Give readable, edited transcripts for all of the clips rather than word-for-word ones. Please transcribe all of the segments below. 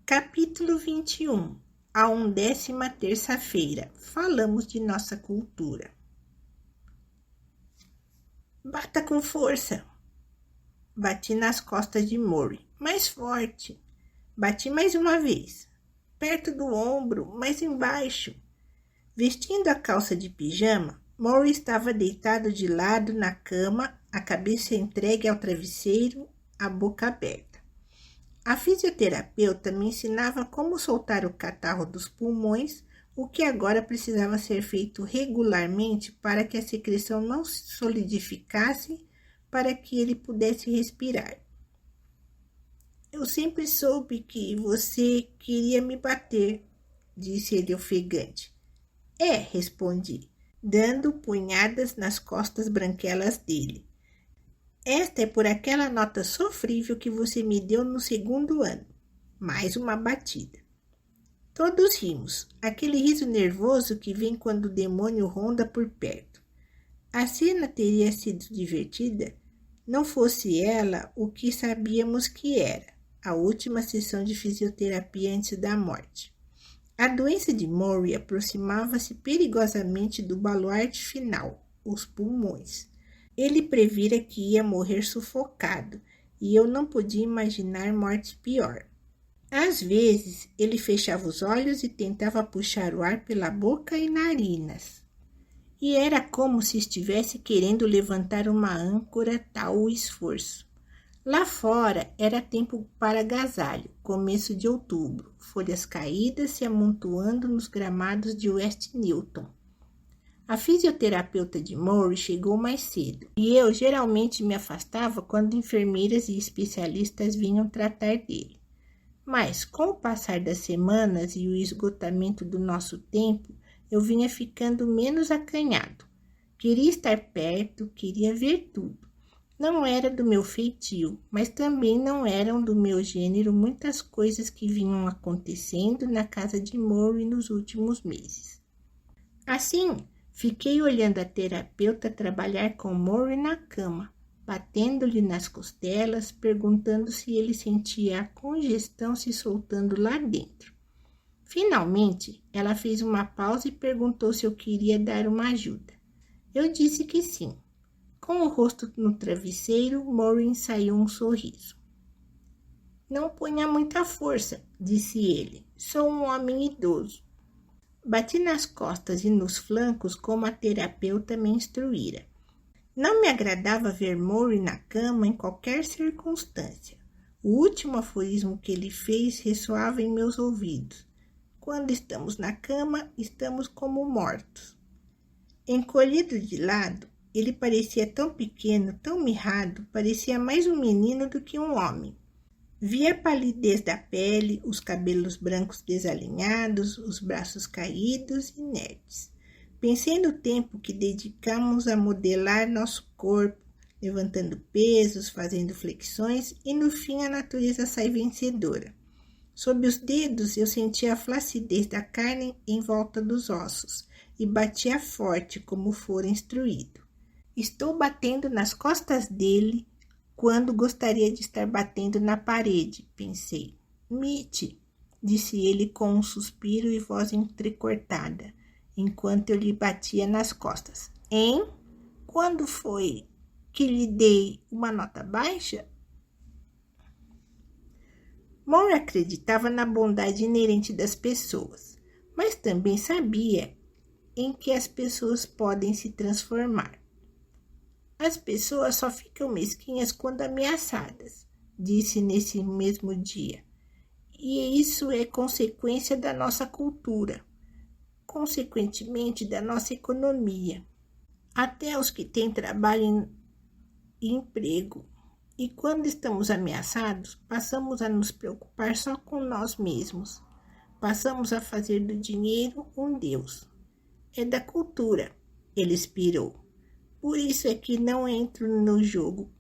Capítulo 21. A 11ª terça-feira. Falamos de nossa cultura. Bata com força. Bati nas costas de Murray. Mais forte. Bati mais uma vez. Perto do ombro, mais embaixo. Vestindo a calça de pijama, Murray estava deitado de lado na cama, a cabeça entregue ao travesseiro, a boca aberta. A fisioterapeuta me ensinava como soltar o catarro dos pulmões, o que agora precisava ser feito regularmente para que a secreção não se solidificasse, para que ele pudesse respirar. Eu sempre soube que você queria me bater, disse ele ofegante. Respondi, dando punhadas nas costas branquelas dele. Esta é por aquela nota sofrível que você me deu no segundo ano. Mais uma batida. Todos rimos, aquele riso nervoso que vem quando o demônio ronda por perto. A cena teria sido divertida, não fosse ela o que sabíamos que era, a última sessão de fisioterapia antes da morte. A doença de Murray aproximava-se perigosamente do baluarte final, os pulmões. Ele previra que ia morrer sufocado, e eu não podia imaginar morte pior. Às vezes, ele fechava os olhos e tentava puxar o ar pela boca e narinas. E era como se estivesse querendo levantar uma âncora, tal o esforço. Lá fora era tempo para agasalho, começo de outubro, folhas caídas se amontoando nos gramados de West Newton. A fisioterapeuta de Murray chegou mais cedo, e eu geralmente me afastava quando enfermeiras e especialistas vinham tratar dele. Mas, com o passar das semanas e o esgotamento do nosso tempo, eu vinha ficando menos acanhado. Queria estar perto, queria ver tudo. Não era do meu feitio, mas também não eram do meu gênero muitas coisas que vinham acontecendo na casa de Murray nos últimos meses. Assim, fiquei olhando a terapeuta trabalhar com Murray na cama, batendo-lhe nas costelas, perguntando se ele sentia a congestão se soltando lá dentro. Finalmente, ela fez uma pausa e perguntou se eu queria dar uma ajuda. Eu disse que sim. Com o rosto no travesseiro, Murray ensaiou um sorriso. Não ponha muita força, disse ele. Sou um homem idoso. Bati nas costas e nos flancos como a terapeuta me instruíra. Não me agradava ver Murray na cama em qualquer circunstância. O último aforismo que ele fez ressoava em meus ouvidos. Quando estamos na cama, estamos como mortos. Encolhido de lado, ele parecia tão pequeno, tão mirrado, parecia mais um menino do que um homem. Vi a palidez da pele, os cabelos brancos desalinhados, os braços caídos e inertes. Pensei no tempo que dedicamos a modelar nosso corpo, levantando pesos, fazendo flexões e no fim a natureza sai vencedora. Sob os dedos eu sentia a flacidez da carne em volta dos ossos e batia forte como fora instruído. Estou batendo nas costas dele quando gostaria de estar batendo na parede, pensei. Mitty, disse ele com um suspiro e voz entrecortada, enquanto eu lhe batia nas costas. Hein? Quando foi que lhe dei uma nota baixa? Murray acreditava na bondade inerente das pessoas, mas também sabia em que as pessoas podem se transformar. As pessoas só ficam mesquinhas quando ameaçadas, disse nesse mesmo dia. E isso é consequência da nossa cultura, consequentemente da nossa economia. Até os que têm trabalho e emprego. E quando estamos ameaçados, passamos a nos preocupar só com nós mesmos. Passamos a fazer do dinheiro um Deus. É da cultura, ele expirou. Por isso é que não entro no jogo.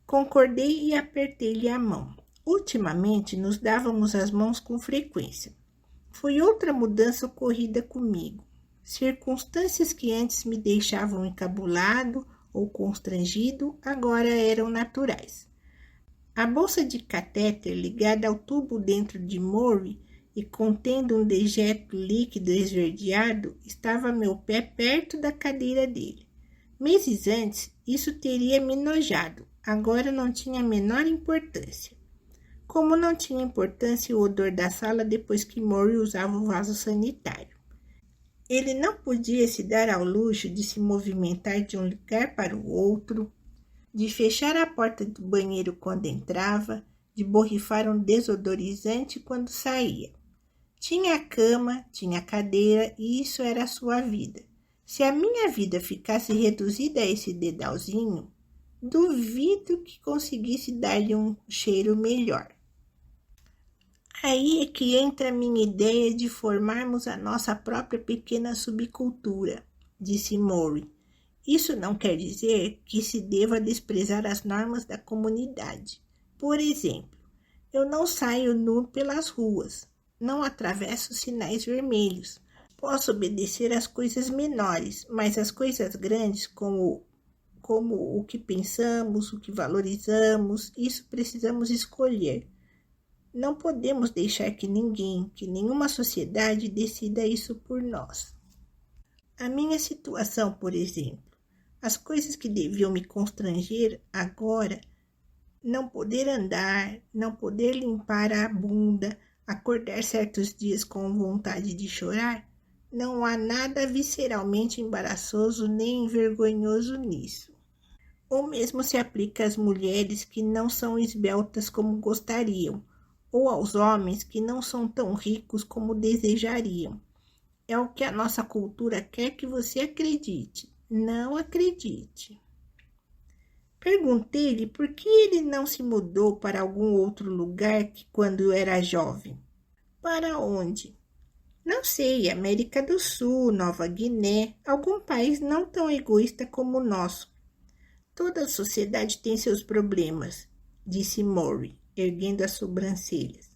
Concordei e apertei-lhe a mão. Ultimamente nos dávamos as mãos com frequência. Foi outra mudança ocorrida comigo. Circunstâncias que antes me deixavam encabulado ou constrangido, agora eram naturais. A bolsa de catéter ligada ao tubo dentro de Murray e contendo um dejeto líquido esverdeado estava a meu pé perto da cadeira dele. Meses antes, isso teria me nojado, agora não tinha a menor importância. Como não tinha importância o odor da sala depois que Murray usava o vaso sanitário. Ele não podia se dar ao luxo de se movimentar de um lugar para o outro, de fechar a porta do banheiro quando entrava, de borrifar um desodorizante quando saía. Tinha a cama, tinha a cadeira e isso era a sua vida. Se a minha vida ficasse reduzida a esse dedalzinho, duvido que conseguisse dar-lhe um cheiro melhor. Aí é que entra a minha ideia de formarmos a nossa própria pequena subcultura, disse Murray. Isso não quer dizer que se deva desprezar as normas da comunidade. Por exemplo, eu não saio nu pelas ruas, não atravesso sinais vermelhos. Posso obedecer às coisas menores, mas as coisas grandes, como o que pensamos, o que valorizamos, isso precisamos escolher. Não podemos deixar que ninguém, que nenhuma sociedade decida isso por nós. A minha situação, por exemplo, as coisas que deviam me constranger agora, não poder andar, não poder limpar a bunda, acordar certos dias com vontade de chorar, não há nada visceralmente embaraçoso nem vergonhoso nisso. O mesmo se aplica às mulheres que não são esbeltas como gostariam, ou aos homens que não são tão ricos como desejariam. É o que a nossa cultura quer que você acredite. Não acredite. Perguntei-lhe por que ele não se mudou para algum outro lugar que quando era jovem. Para onde? Não sei, América do Sul, Nova Guiné, algum país não tão egoísta como o nosso. Toda sociedade tem seus problemas, disse Murray, erguendo as sobrancelhas.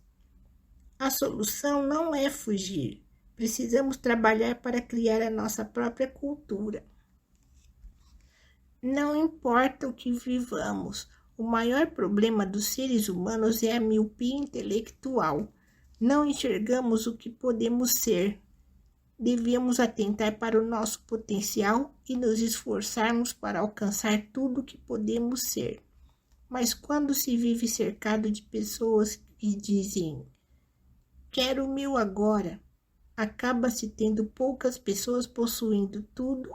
A solução não é fugir. Precisamos trabalhar para criar a nossa própria cultura. Não importa o que vivamos, o maior problema dos seres humanos é a miopia intelectual. Não enxergamos o que podemos ser. Devemos atentar para o nosso potencial e nos esforçarmos para alcançar tudo o que podemos ser. Mas quando se vive cercado de pessoas que dizem quero o meu agora, acaba-se tendo poucas pessoas possuindo tudo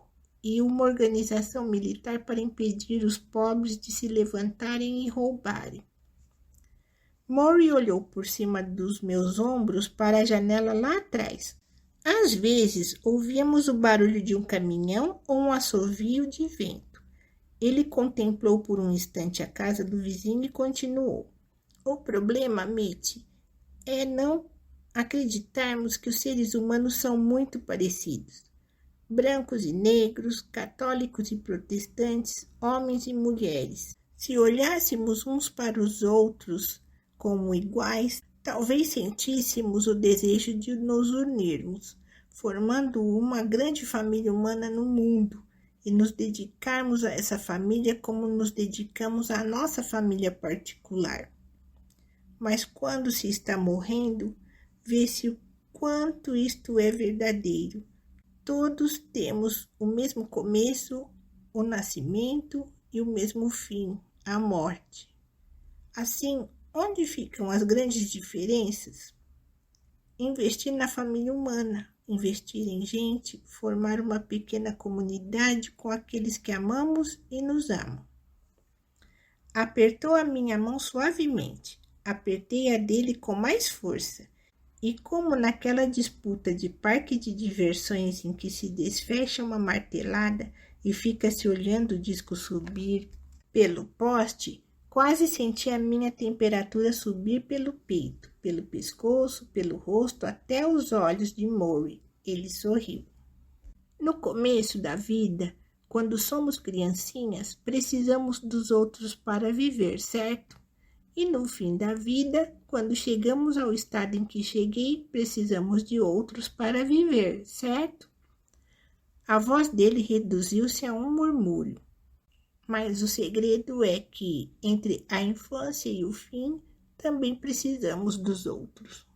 e uma organização militar para impedir os pobres de se levantarem e roubarem. Murray olhou por cima dos meus ombros para a janela lá atrás. Às vezes, ouvíamos o barulho de um caminhão ou um assovio de vento. Ele contemplou por um instante a casa do vizinho e continuou. O problema, Mitch, é não acreditarmos que os seres humanos são muito parecidos. Brancos e negros, católicos e protestantes, homens e mulheres. Se olhássemos uns para os outros como iguais, talvez sentíssemos o desejo de nos unirmos, formando uma grande família humana no mundo, e nos dedicarmos a essa família como nos dedicamos à nossa família particular. Mas quando se está morrendo, vê-se o quanto isto é verdadeiro. Todos temos o mesmo começo, o nascimento e o mesmo fim, a morte. Assim, onde ficam as grandes diferenças? Investir na família humana, investir em gente, formar uma pequena comunidade com aqueles que amamos e nos amam. Apertou a minha mão suavemente, apertei a dele com mais força. E como naquela disputa de parque de diversões em que se desfecha uma martelada e fica-se olhando o disco subir pelo poste, quase senti a minha temperatura subir pelo peito, pelo pescoço, pelo rosto, até os olhos de Murray. Ele sorriu. No começo da vida, quando somos criancinhas, precisamos dos outros para viver, certo? E no fim da vida, quando chegamos ao estado em que cheguei, precisamos de outros para viver, certo? A voz dele reduziu-se a um murmúrio. Mas o segredo é que, entre a infância e o fim, também precisamos dos outros.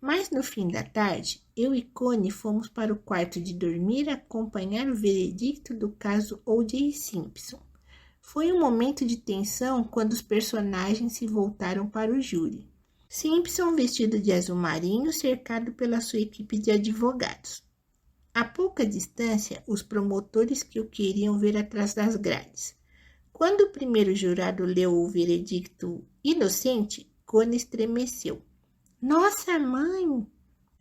Mas no fim da tarde, eu e Connie fomos para o quarto de dormir acompanhar o veredicto do caso O.J. Simpson. Foi um momento de tensão quando os personagens se voltaram para o júri. Simpson vestido de azul marinho, cercado pela sua equipe de advogados. A pouca distância, os promotores que o queriam ver atrás das grades. Quando o primeiro jurado leu o veredicto inocente, Connie estremeceu. Nossa, mãe!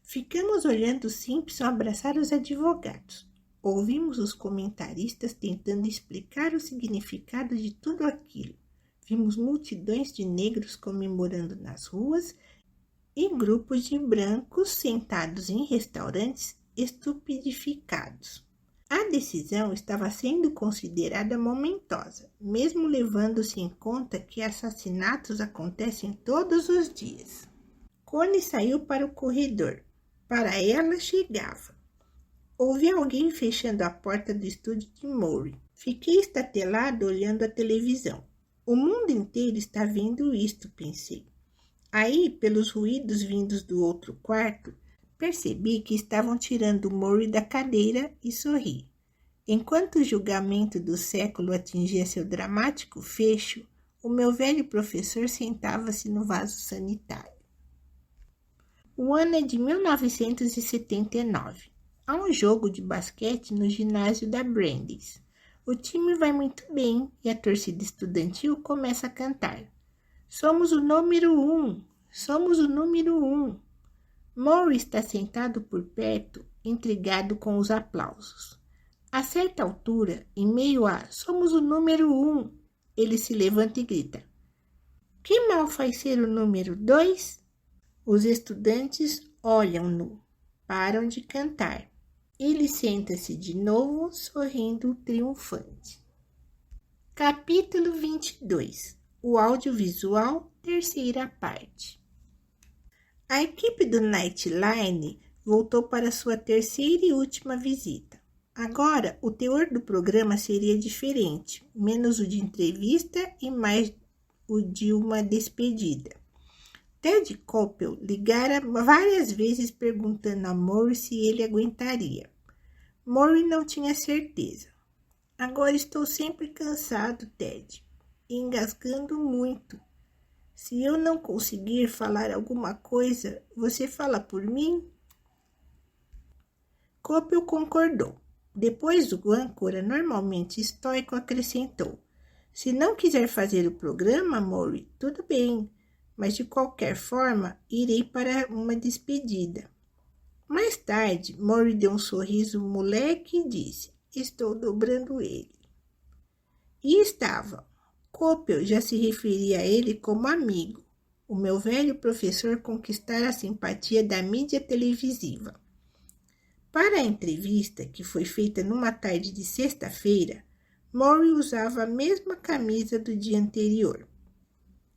Ficamos olhando Simpson abraçar os advogados. Ouvimos os comentaristas tentando explicar o significado de tudo aquilo. Vimos multidões de negros comemorando nas ruas e grupos de brancos sentados em restaurantes estupidificados. A decisão estava sendo considerada momentosa, mesmo levando-se em conta que assassinatos acontecem todos os dias. Connie saiu para o corredor. Para ela, chegava. Ouvi alguém fechando a porta do estúdio de Maury. Fiquei estatelado olhando a televisão. O mundo inteiro está vendo isto, pensei. Aí, pelos ruídos vindos do outro quarto, percebi que estavam tirando Maury da cadeira e sorri. Enquanto o julgamento do século atingia seu dramático fecho, o meu velho professor sentava-se no vaso sanitário. O ano é de 1979. Há um jogo de basquete no ginásio da Brandeis. O time vai muito bem e a torcida estudantil começa a cantar. Somos o número 1! Somos o número 1! Maury está sentado por perto, intrigado com os aplausos. A certa altura, em meio a somos o número 1, ele se levanta e grita. Que mal faz ser o número 2? Os estudantes olham-no, param de cantar. Ele senta-se de novo, sorrindo triunfante. Capítulo 22. O audiovisual, terceira parte. A equipe do Nightline voltou para sua terceira e última visita. Agora, o teor do programa seria diferente, menos o de entrevista e mais o de uma despedida. Ted Koppel ligara várias vezes perguntando a Maury se ele aguentaria. Maury não tinha certeza. Agora estou sempre cansado, Ted, e engasgando muito. Se eu não conseguir falar alguma coisa, você fala por mim? Koppel concordou. Depois o âncora, normalmente estoico, acrescentou. Se não quiser fazer o programa, Maury, tudo bem. Mas de qualquer forma, irei para uma despedida. Mais tarde, Maury deu um sorriso moleque e disse, estou dobrando ele. E estava. Koppel já se referia a ele como amigo. O meu velho professor conquistara a simpatia da mídia televisiva. Para a entrevista, que foi feita numa tarde de sexta-feira, Maury usava a mesma camisa do dia anterior.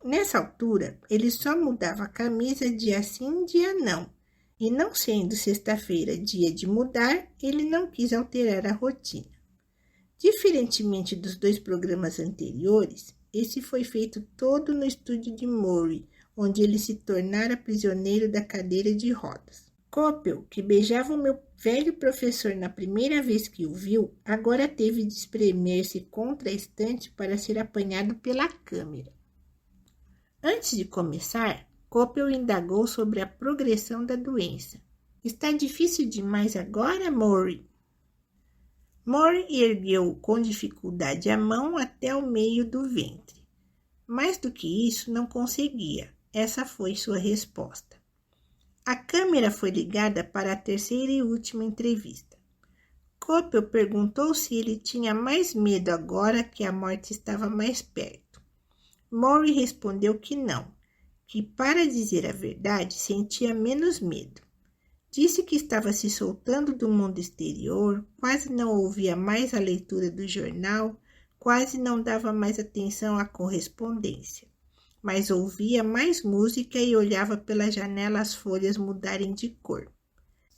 Nessa altura, ele só mudava a camisa dia sim, dia não. E não sendo sexta-feira dia de mudar, ele não quis alterar a rotina. Diferentemente dos dois programas anteriores, esse foi feito todo no estúdio de Maury, onde ele se tornara prisioneiro da cadeira de rodas. Koppel, que beijava o meu velho professor na primeira vez que o viu, agora teve de espremer-se contra a estante para ser apanhado pela câmera. Antes de começar, Koppel indagou sobre a progressão da doença. Está difícil demais agora, Maury? Maury ergueu com dificuldade a mão até o meio do ventre. Mais do que isso, não conseguia. Essa foi sua resposta. A câmera foi ligada para a terceira e última entrevista. Koppel perguntou se ele tinha mais medo agora que a morte estava mais perto. Maury respondeu que não, que para dizer a verdade sentia menos medo. Disse que estava se soltando do mundo exterior, quase não ouvia mais a leitura do jornal, quase não dava mais atenção à correspondência, mas ouvia mais música e olhava pela janela as folhas mudarem de cor.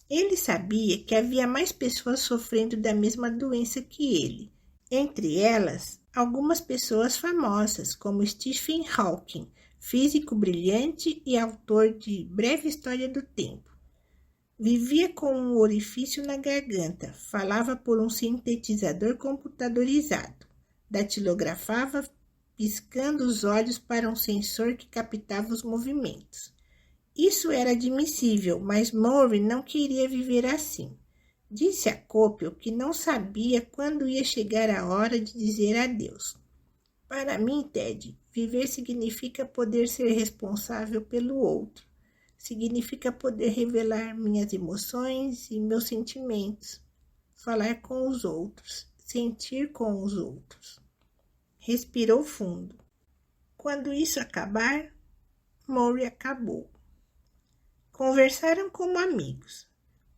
Ele sabia que havia mais pessoas sofrendo da mesma doença que ele, Entre elas, algumas pessoas famosas, como Stephen Hawking, físico brilhante e autor de Breve História do Tempo. Vivia com um orifício na garganta, falava por um sintetizador computadorizado, datilografava piscando os olhos para um sensor que captava os movimentos. Isso era admissível, mas Murray não queria viver assim. Disse a Coppel que não sabia quando ia chegar a hora de dizer adeus. Para mim, Ted, viver significa poder ser responsável pelo outro. Significa poder revelar minhas emoções e meus sentimentos, falar com os outros, sentir com os outros. Respirou fundo. Quando isso acabar, Murray acabou. Conversaram como amigos.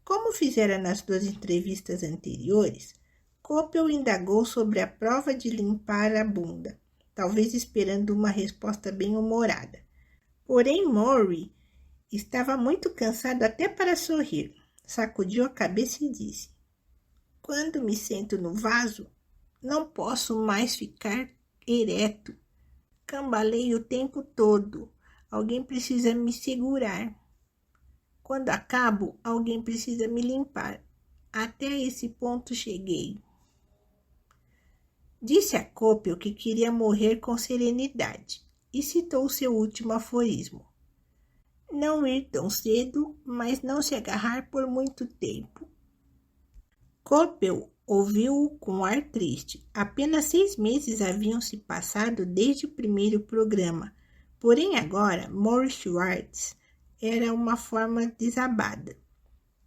Como fizera nas 2 entrevistas anteriores, Coppel indagou sobre a prova de limpar a bunda, talvez esperando uma resposta bem-humorada. Porém, Murray estava muito cansado até para sorrir. Sacudiu a cabeça e disse: quando me sento no vaso, não posso mais ficar ereto. Cambaleio o tempo todo. Alguém precisa me segurar. Quando acabo, alguém precisa me limpar. Até esse ponto cheguei. Disse a Coppel que queria morrer com serenidade e citou seu último aforismo: não ir tão cedo, mas não se agarrar por muito tempo. Coppel ouviu-o com ar triste. Apenas 6 meses haviam se passado desde o primeiro programa, porém agora Murray Schwartz era uma forma desabada.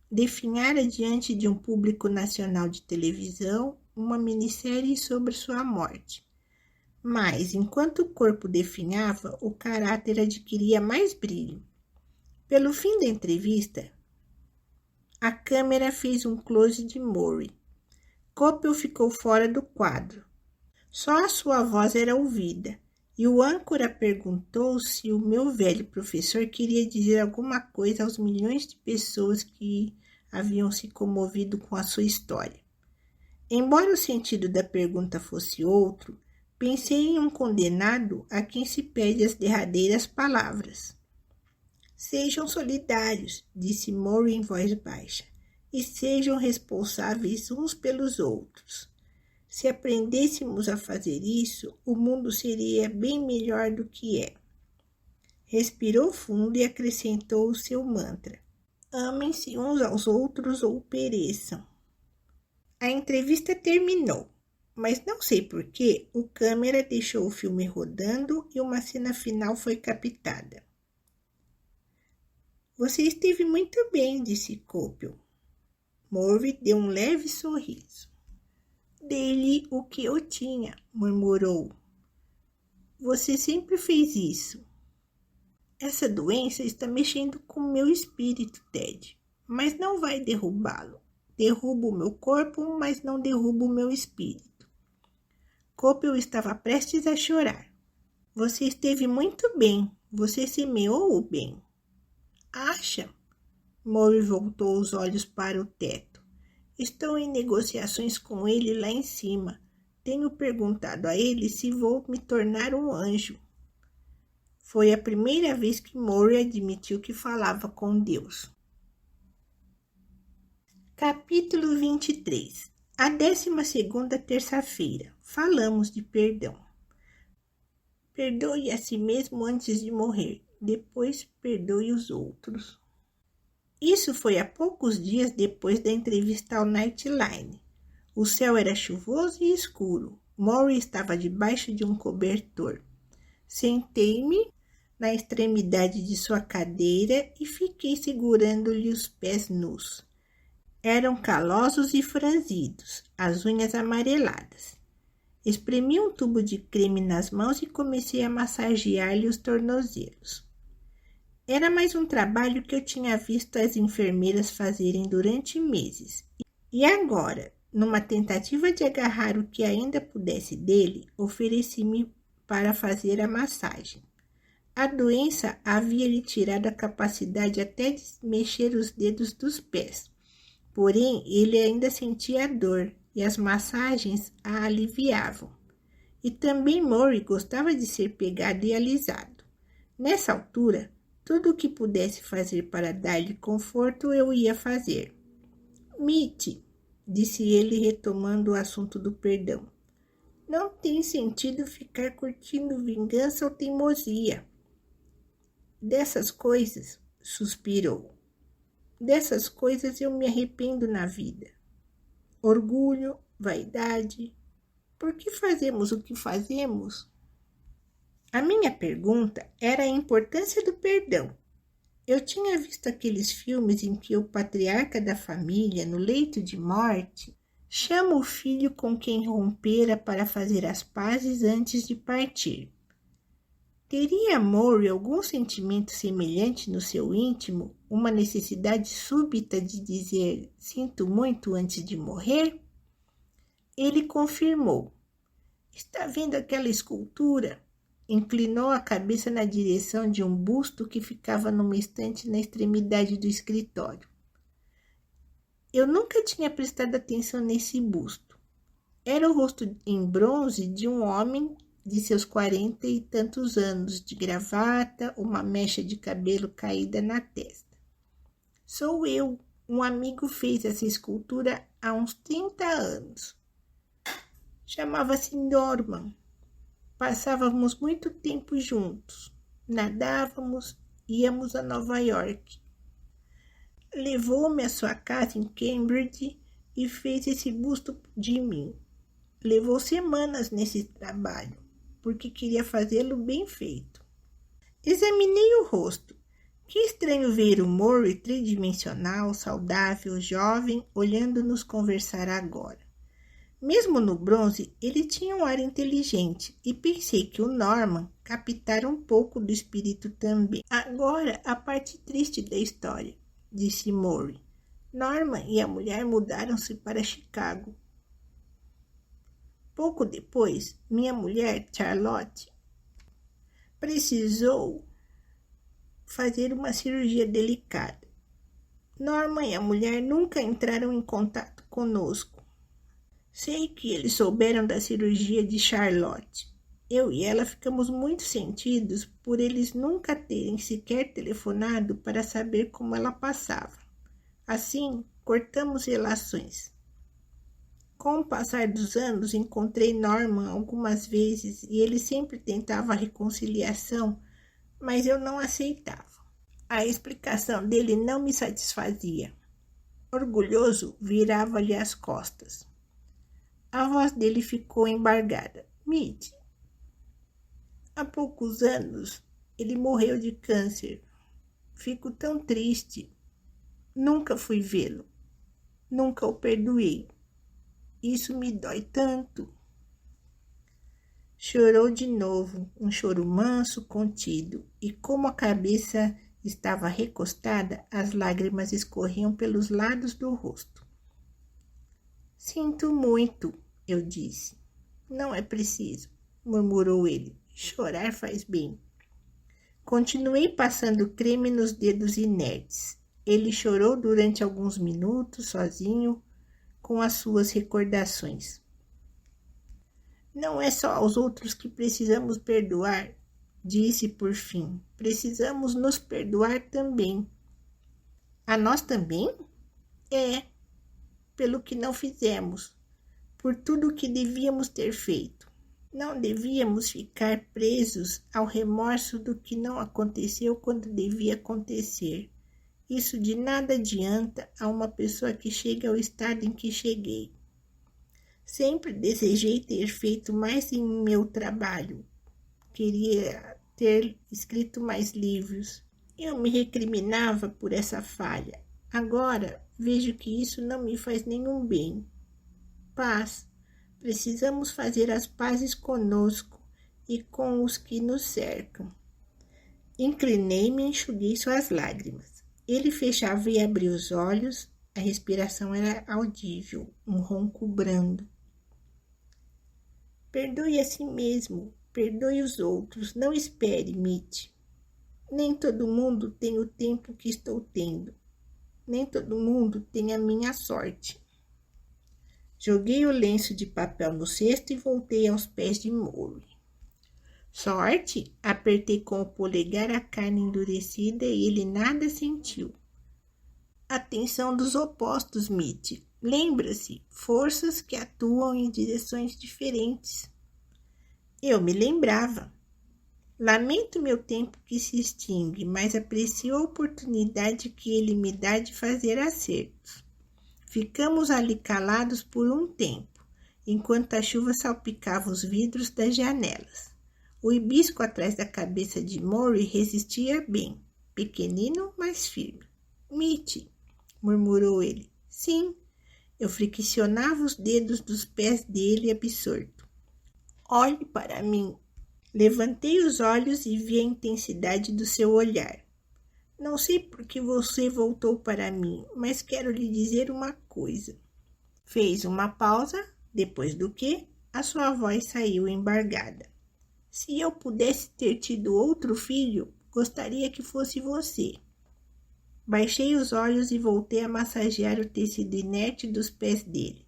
Definhara diante de um público nacional de televisão uma minissérie sobre sua morte. Mas, enquanto o corpo definhava, o caráter adquiria mais brilho. Pelo fim da entrevista, a câmera fez um close de Murray. Coppel ficou fora do quadro. Só a sua voz era ouvida, e o âncora perguntou se o meu velho professor queria dizer alguma coisa aos milhões de pessoas que haviam se comovido com a sua história. Embora o sentido da pergunta fosse outro, pensei em um condenado a quem se pede as derradeiras palavras. Sejam solidários, disse Murray em voz baixa, e sejam responsáveis uns pelos outros. Se aprendêssemos a fazer isso, o mundo seria bem melhor do que é. Respirou fundo e acrescentou o seu mantra: amem-se uns aos outros ou pereçam. A entrevista terminou, mas não sei por que o câmera deixou o filme rodando e uma cena final foi captada. Você esteve muito bem, disse Coppel. Murray deu um leve sorriso. Dei-lhe o que eu tinha, murmurou. Você sempre fez isso. Essa doença está mexendo com meu espírito, Ted, mas não vai derrubá-lo. Derruba o meu corpo, mas não derruba o meu espírito. Coppel estava prestes a chorar. Você esteve muito bem. Você semeou o bem. Acha? Murray voltou os olhos para o teto. Estou em negociações com ele lá em cima. Tenho perguntado a ele se vou me tornar um anjo. Foi a primeira vez que Murray admitiu que falava com Deus. Capítulo 23. A 12ª terça-feira. Falamos de perdão. Perdoe a si mesmo antes de morrer. Depois perdoe os outros. Isso foi há poucos dias depois da entrevista ao Nightline. O céu era chuvoso e escuro. Murray estava debaixo de um cobertor. Sentei-me na extremidade de sua cadeira e fiquei segurando-lhe os pés nus. Eram calosos e franzidos, as unhas amareladas. Espremi um tubo de creme nas mãos e comecei a massagear-lhe os tornozelos. Era mais um trabalho que eu tinha visto as enfermeiras fazerem durante meses. E agora, numa tentativa de agarrar o que ainda pudesse dele, ofereci-me para fazer a massagem. A doença havia-lhe tirado a capacidade até de mexer os dedos dos pés. Porém, ele ainda sentia dor e as massagens a aliviavam. E também Murray gostava de ser pegado e alisado. Nessa altura, tudo o que pudesse fazer para dar-lhe conforto eu ia fazer. Mitty, disse ele retomando o assunto do perdão, não tem sentido ficar curtindo vingança ou teimosia. Dessas coisas, suspirou, dessas coisas eu me arrependo na vida. Orgulho, vaidade, por que fazemos o que fazemos? A minha pergunta era a importância do perdão. Eu tinha visto aqueles filmes em que o patriarca da família, no leito de morte, chama o filho com quem rompera para fazer as pazes antes de partir. Teria Murray algum sentimento semelhante no seu íntimo, uma necessidade súbita de dizer sinto muito antes de morrer? Ele confirmou. Está vendo aquela escultura? Inclinou a cabeça na direção de um busto que ficava numa estante na extremidade do escritório. Eu nunca tinha prestado atenção nesse busto. Era o rosto em bronze de um homem de seus 40 e tantos anos, de gravata, uma mecha de cabelo caída na testa. Sou eu. Um amigo fez essa escultura há uns 30 anos. Chamava-se Norman. Passávamos muito tempo juntos. Nadávamos, íamos a Nova York. Levou-me à sua casa em Cambridge e fez esse busto de mim. Levou semanas nesse trabalho, porque queria fazê-lo bem feito. Examinei o rosto. Que estranho ver o Murray tridimensional, saudável, jovem, olhando-nos conversar agora. Mesmo no bronze, ele tinha um ar inteligente e pensei que o Norman captara um pouco do espírito também. Agora, a parte triste da história, disse Murray. Norman e a mulher mudaram-se para Chicago. Pouco depois, minha mulher, Charlotte, precisou fazer uma cirurgia delicada. Norman e a mulher nunca entraram em contato conosco. Sei que eles souberam da cirurgia de Charlotte. Eu e ela ficamos muito sentidos por eles nunca terem sequer telefonado para saber como ela passava. Assim, cortamos relações. Com o passar dos anos, encontrei Norman algumas vezes e ele sempre tentava a reconciliação, mas eu não aceitava. A explicação dele não me satisfazia. Orgulhoso, virava-lhe as costas. A voz dele ficou embargada. Mitty, há poucos anos ele morreu de câncer. Fico tão triste. Nunca fui vê-lo. Nunca o perdoei. Isso me dói tanto. Chorou de novo, um choro manso, contido, e como a cabeça estava recostada, as lágrimas escorriam pelos lados do rosto. Sinto muito, eu disse. Não é preciso, murmurou ele. Chorar faz bem. Continuei passando creme nos dedos inertes. Ele chorou durante alguns minutos, sozinho, com as suas recordações. Não é só aos outros que precisamos perdoar, disse por fim. Precisamos nos perdoar também. A nós também? É, pelo que não fizemos, por tudo o que devíamos ter feito. Não devíamos ficar presos ao remorso do que não aconteceu quando devia acontecer. Isso de nada adianta a uma pessoa que chega ao estado em que cheguei. Sempre desejei ter feito mais em meu trabalho. Queria ter escrito mais livros. Eu me recriminava por essa falha. Agora vejo que isso não me faz nenhum bem. Paz. Precisamos fazer as pazes conosco e com os que nos cercam. Inclinei-me e enxuguei suas lágrimas. Ele fechava e abria os olhos, a respiração era audível, um ronco brando. Perdoe a si mesmo, perdoe os outros, não espere, Mitty. Nem todo mundo tem o tempo que estou tendo, nem todo mundo tem a minha sorte. Joguei o lenço de papel no cesto e voltei aos pés de Murray. Sorte! Apertei com o polegar a carne endurecida e ele nada sentiu. A tensão dos opostos, Mitch. Lembra-se, forças que atuam em direções diferentes. Eu me lembrava. Lamento meu tempo que se extingue, mas aprecio a oportunidade que ele me dá de fazer acertos. Ficamos ali calados por um tempo, enquanto a chuva salpicava os vidros das janelas. O hibisco atrás da cabeça de Murray resistia bem, pequenino, mas firme. Mitch, murmurou ele. Sim, eu friccionava os dedos dos pés dele absorto. Olhe para mim. Levantei os olhos e vi a intensidade do seu olhar. Não sei por que você voltou para mim, mas quero lhe dizer uma coisa. Fez uma pausa, depois do que a sua voz saiu embargada. Se eu pudesse ter tido outro filho, gostaria que fosse você. Baixei os olhos e voltei a massagear o tecido inerte dos pés dele.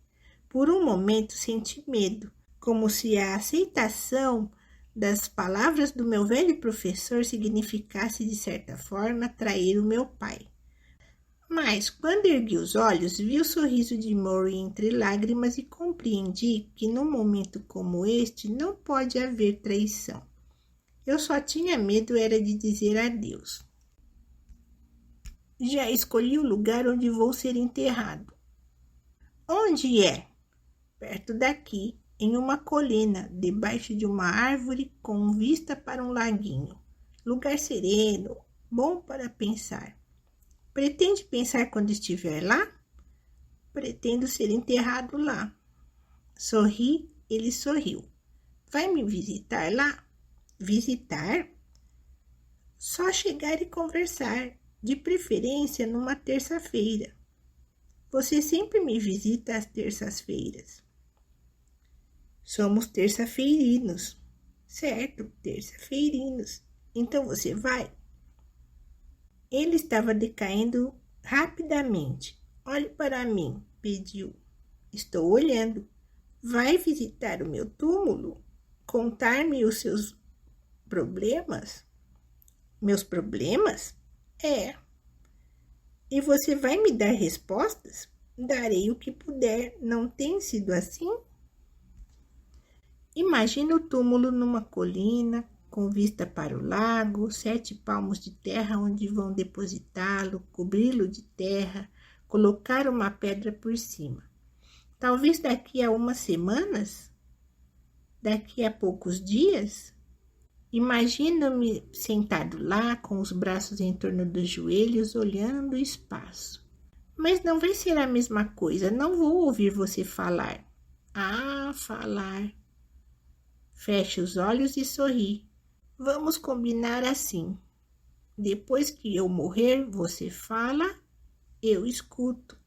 Por um momento senti medo, como se a aceitação das palavras do meu velho professor significasse, de certa forma, trair o meu pai. Mas, quando ergui os olhos, vi o sorriso de Murray entre lágrimas e compreendi que, num momento como este, não pode haver traição. Eu só tinha medo era de dizer adeus. Já escolhi o lugar onde vou ser enterrado. Onde é? Perto daqui, em uma colina, debaixo de uma árvore com vista para um laguinho. Lugar sereno, bom para pensar. Pretende pensar quando estiver lá? Pretendo ser enterrado lá. Sorri, ele sorriu. Vai me visitar lá? Visitar? Só chegar e conversar, de preferência numa terça-feira. Você sempre me visita às terças-feiras. Somos terça-feirinos. Certo, terça-feirinos. Então você vai? Ele estava decaindo rapidamente. Olhe para mim, pediu. Estou olhando. Vai visitar o meu túmulo? Contar-me os seus problemas? Meus problemas? É. E você vai me dar respostas? Darei o que puder. Não tem sido assim? Imagina o túmulo numa colina, com vista para o lago, 7 palmos de terra onde vão depositá-lo, cobri-lo de terra, colocar uma pedra por cima. Talvez daqui a umas semanas? Daqui a poucos dias? Imagino-me sentado lá, com os braços em torno dos joelhos, olhando o espaço. Mas não vai ser a mesma coisa, não vou ouvir você falar. Ah, falar. Feche os olhos e sorri. Vamos combinar assim. Depois que eu morrer, você fala, eu escuto.